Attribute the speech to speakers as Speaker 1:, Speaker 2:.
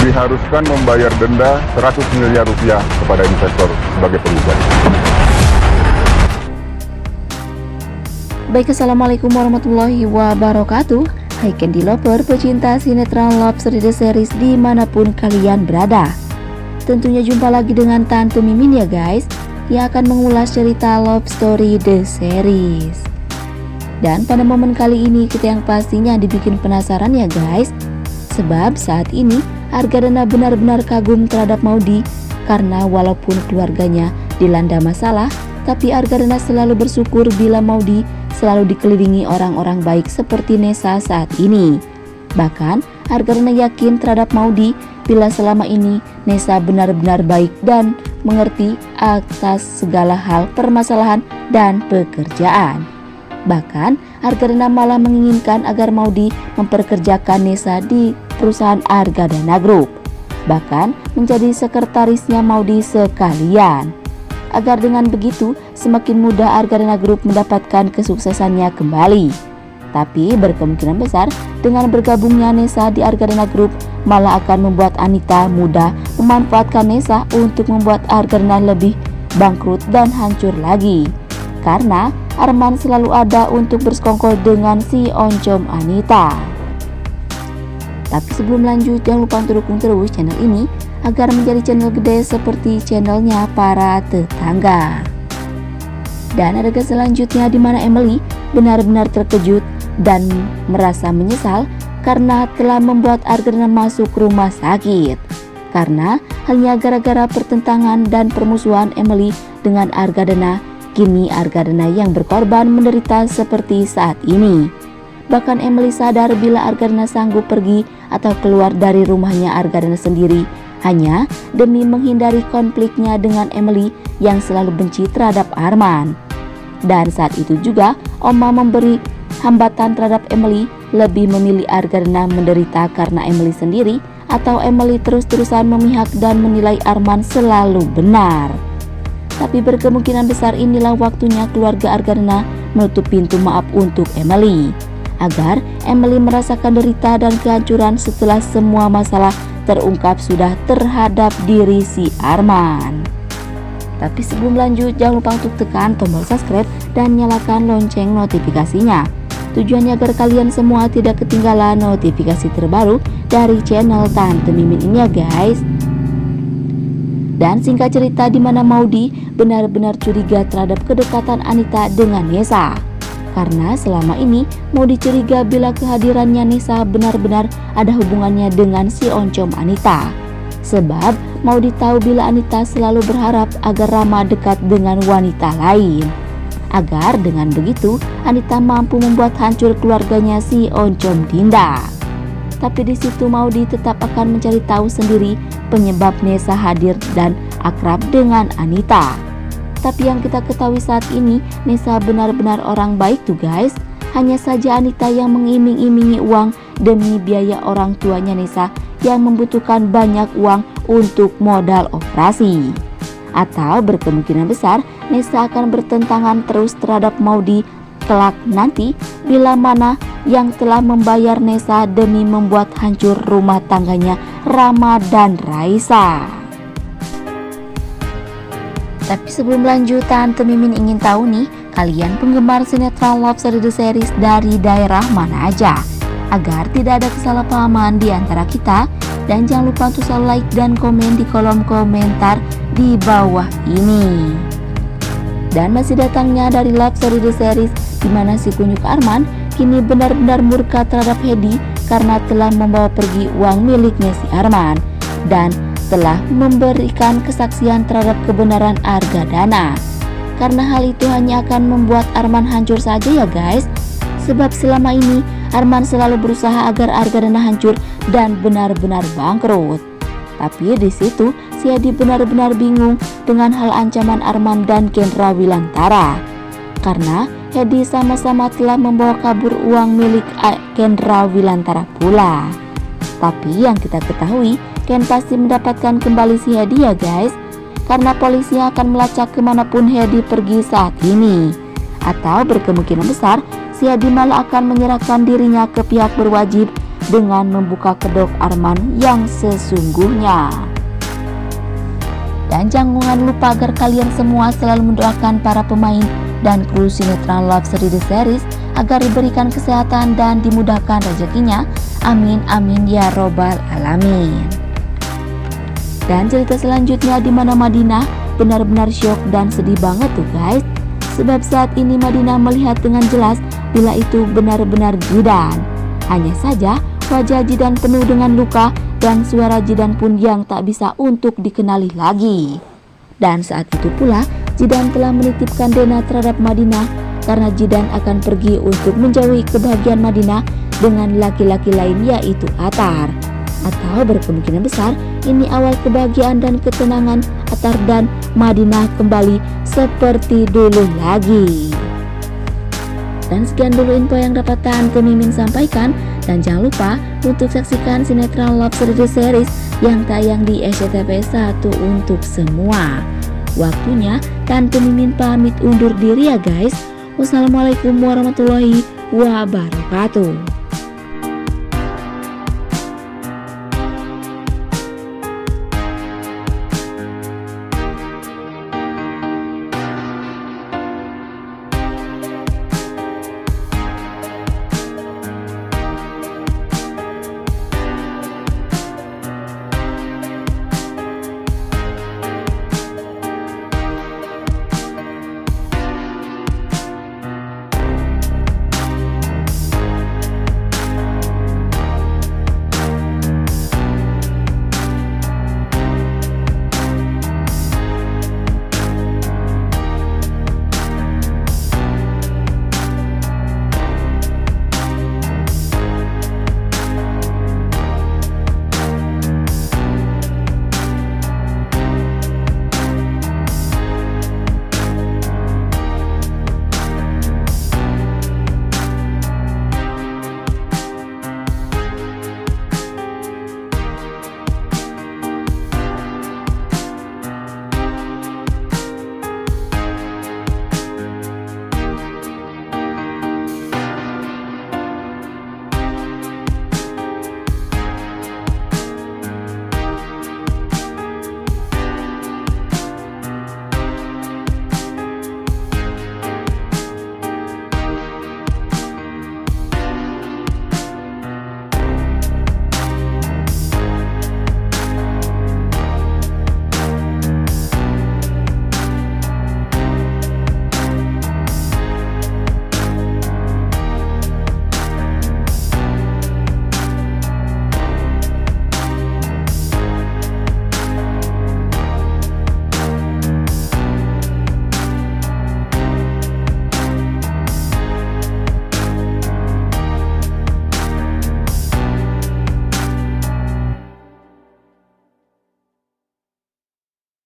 Speaker 1: diharuskan membayar denda 100 miliar rupiah kepada investor sebagai penggugat.
Speaker 2: Baik, assalamualaikum warahmatullahi wabarakatuh. Hai Candy Lover, pecinta sinetron Love Story The Series dimanapun kalian berada. Tentunya jumpa lagi dengan Tante Mimin ya guys, yang akan mengulas cerita Love Story The Series. Dan pada momen kali ini kita yang pastinya dibikin penasaran ya guys, sebab saat ini Argadana benar-benar kagum terhadap Maudy, karena walaupun keluarganya dilanda masalah, tapi Argadana selalu bersyukur bila Maudy selalu dikelilingi orang-orang baik seperti Nessa saat ini. Bahkan Argadana yakin terhadap Maudy bila selama ini Nessa benar-benar baik dan mengerti atas segala hal permasalahan dan pekerjaan. Bahkan Argadana malah menginginkan agar Maudy memperkerjakan Nessa di perusahaan Argadana Group, bahkan menjadi sekretarisnya Maudy sekalian, agar dengan begitu semakin mudah Argadana Group mendapatkan kesuksesannya kembali. Tapi berkemungkinan besar dengan bergabungnya Nessa di Argadana Group malah akan membuat Anita mudah memanfaatkan Nessa untuk membuat Argadana lebih bangkrut dan hancur lagi, karena Arman selalu ada untuk bersekongkol dengan si oncom Anita. Tapi sebelum lanjut, jangan lupa untuk dukung terus channel ini agar menjadi channel gede seperti channelnya para tetangga. Dan adegan selanjutnya di mana Emily benar-benar terkejut dan merasa menyesal karena telah membuat Argadana masuk rumah sakit, karena hanya gara-gara pertentangan dan permusuhan Emily dengan Argadana. Kini Argadana yang berkorban menderita seperti saat ini. Bahkan Emily sadar bila Argadana sanggup pergi atau keluar dari rumahnya Argadana sendiri hanya demi menghindari konfliknya dengan Emily yang selalu benci terhadap Arman. Dan saat itu juga Oma memberi hambatan terhadap Emily, lebih memilih Argadana menderita karena Emily sendiri atau Emily terus-terusan memihak dan menilai Arman selalu benar. Tapi berkemungkinan besar inilah waktunya keluarga Argadana menutup pintu maaf untuk Emily, agar Emily merasakan derita dan kehancuran setelah semua masalah terungkap sudah terhadap diri si Arman. Tapi sebelum lanjut, jangan lupa untuk tekan tombol subscribe dan nyalakan lonceng notifikasinya, tujuannya agar kalian semua tidak ketinggalan notifikasi terbaru dari channel Tante Mimin ini ya guys. Dan singkat cerita, di mana Maudy benar-benar curiga terhadap kedekatan Anita dengan Nessa, karena selama ini Maudy curiga bila kehadirannya Nessa benar-benar ada hubungannya dengan si oncom Anita. Sebab Maudy tahu bila Anita selalu berharap agar Rama dekat dengan wanita lain, agar dengan begitu Anita mampu membuat hancur keluarganya si oncom Dinda. Tapi di situ Maudy tetap akan mencari tahu sendiri penyebab Nessa hadir dan akrab dengan Anita. Tapi yang kita ketahui saat ini, Nessa benar-benar orang baik tuh guys. Hanya saja Anita yang mengiming-imingi uang demi biaya orang tuanya Nessa yang membutuhkan banyak uang untuk modal operasi. Atau berkemungkinan besar Nessa akan bertentangan terus terhadap Maudy kelak nanti bila mana yang telah membayar Nessa demi membuat hancur rumah tangganya Rama dan Raisa. Tapi sebelum lanjut, Tante Mimin ingin tahu nih, kalian penggemar sinetron Love Story The Series dari daerah mana aja, agar tidak ada kesalahpahaman di antara kita. Dan jangan lupa untuk selalu like dan komen di kolom komentar di bawah ini. Dan masih datangnya dari Love Story The Series, di mana si kunyuk Arman kini benar-benar murka terhadap Hedi karena telah membawa pergi uang miliknya si Arman dan telah memberikan kesaksian terhadap kebenaran Argadana. Karena hal itu hanya akan membuat Arman hancur saja ya guys. Sebab selama ini Arman selalu berusaha agar Argadana hancur dan benar-benar bangkrut. Tapi di situ si Hedi benar-benar bingung dengan hal ancaman Arman dan Kendra Wilantara, karena Hedi sama-sama telah membawa kabur uang milik Kendra Wilantara pula. Tapi yang kita ketahui, Ken pasti mendapatkan kembali si Hedi ya guys, karena polisi akan melacak kemanapun Hedi pergi saat ini. Atau berkemungkinan besar si Hedi malah akan menyerahkan dirinya ke pihak berwajib dengan membuka kedok Arman yang sesungguhnya. Dan jangan lupa agar kalian semua selalu mendoakan para pemain dan kru sinetron Love Story The Series agar diberikan kesehatan dan dimudahkan rezekinya. Amin amin ya robbal alamin. Dan cerita selanjutnya di mana Madinah benar-benar syok dan sedih banget tuh guys. Sebab saat ini Madinah melihat dengan jelas bila itu benar-benar Jidan. Hanya saja wajah Jidan penuh dengan luka dan suara Jidan pun yang tak bisa untuk dikenali lagi. Dan saat itu pula Jidan telah menitipkan Dena terhadap Madinah karena Jidan akan pergi untuk menjauhi kebahagiaan Madinah dengan laki-laki lain yaitu Atar. Atau berkemungkinan besar ini awal kebahagiaan dan ketenangan Atar dan Madinah kembali seperti dulu lagi. Dan sekian dulu info yang dapat Tante Mimin sampaikan. Dan jangan lupa untuk saksikan sinetron Love Story The Series yang tayang di SCTV1 untuk semua. Waktunya Tante Mimin pamit undur diri ya guys. Wassalamualaikum warahmatullahi wabarakatuh.